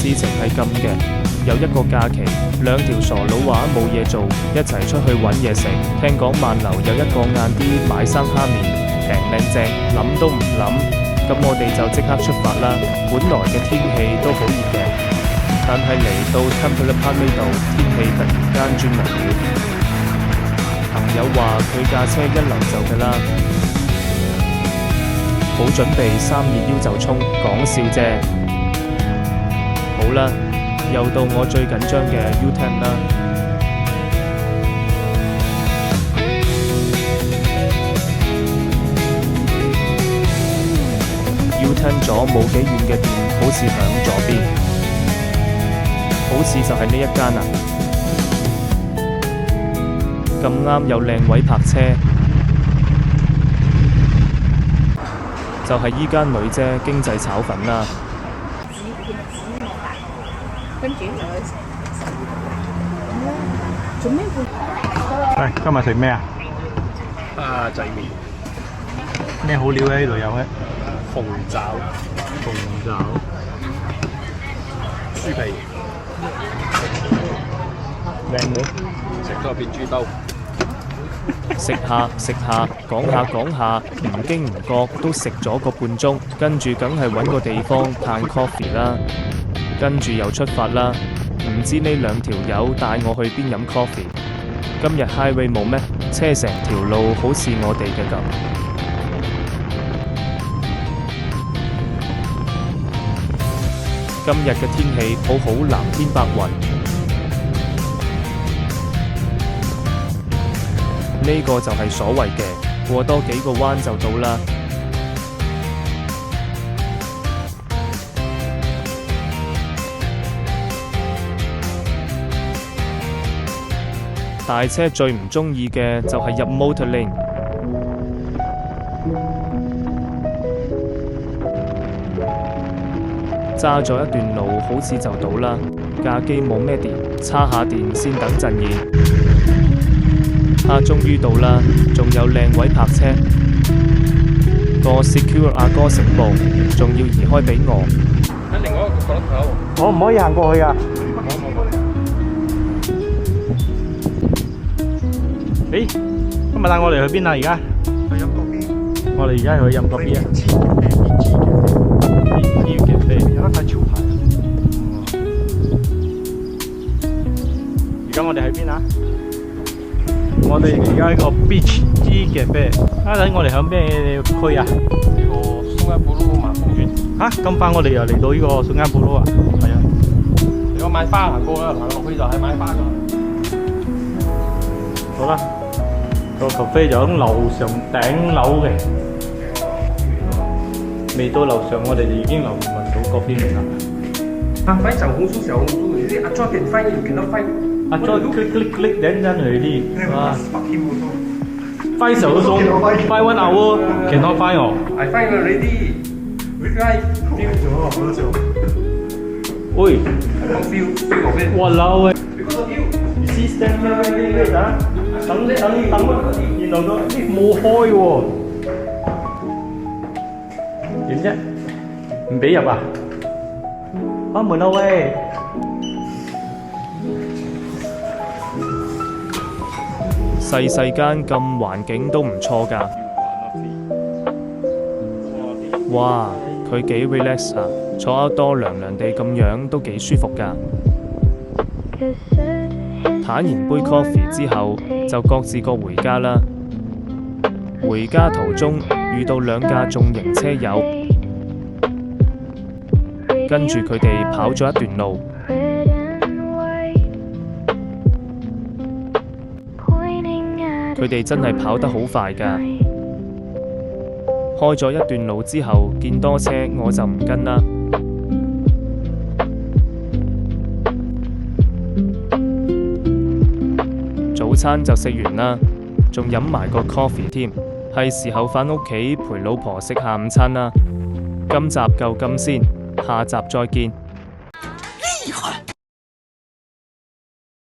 事情係咁嘅，有一個假期，兩條傻佬話冇嘢做，一齊出去揾嘢食。聽講萬流有一個晏啲買生蝦麵，平靚正，諗都唔諗。咁我哋就即刻出發啦。本來嘅天氣都好熱嘅，但係嚟到 Temple Park 呢度，天氣突然間轉涼了。朋友話佢架車一嚟就㗎啦，好準備3熱腰就衝，講笑啫。好啦，又到我最緊張嘅 U-turn 啦。U-turn 咗冇幾遠嘅店，好似響左邊，好似就係呢一間啊。咁啱有靚位泊車，就係依間女啫，經濟炒粉啦。跟住做咩會？喂，今日食咩啊？仔麵、咩好料咧？呢度有咩？鳳爪、鳳爪、豬皮，靚妹，食多片豬兜。食下，講下，唔經唔覺都食咗個半鐘，跟住梗係揾個地方嘆 coffee 啦，跟住又出發啦。唔知呢兩條友帶我去邊飲 coffee？ 今日 highway 冇咩？車成條路好似我哋嘅咁。今日嘅天氣好好，藍天白雲。呢個就係所謂嘅，過多幾個彎就到啦。大車最唔中意嘅就係入 motor lane， 揸咗一段路好似就到啦，架機冇咩電，叉下電先等陣現。終於到啦，仲有靚位泊車，個 secure 阿哥醒目，仲要移開俾我。喺另外一個角落頭。我唔可以行過去啊！誒，今日帶我哋去邊啊？而家去飲嗰邊。我哋而家去飲嗰邊啊！B嘅啡，有得睇招牌。而家我哋喺邊啊？我哋而家喺個 beach G 嘅啡，等我哋響咩區啊？呢個松一布魯萬福園。嚇，咁快我哋又嚟到呢個松間布魯啊？係啊。如果買花行過啦，行落去就係買花㗎。好啦，個 cafe 就喺樓上頂樓嘅，未到樓上我哋就已經聞到嗰邊味啦。啊，快小紅書，小紅書，你啲阿 John can find you cannot find。阿 John click 等陣佢啲，啊，find 手送 find 1 hour cannot find 我。I find already。Reply。標咗，我都做。喂，講 feel 嗰邊。哇嬲喂！你覺得 feel？ system 咩啊？等，然後個冇開喎，點啫？唔俾入啊？開門啦喂！細間咁環境都唔錯㗎。哇，佢幾 relax 啊，坐outdoor涼涼地咁樣都幾舒服㗎。攤完杯 coffee 之後，就各自各回家啦。回家途中遇到兩架重型車友，跟住佢哋跑咗一段路。佢哋真係跑得好快㗎。開咗一段路之後，見多車我就唔跟啦。早餐就食完啦，仲飲埋個 coffee 添，係時候返屋企陪老婆食下午餐啦。今集夠咁先，下集再見。厲害！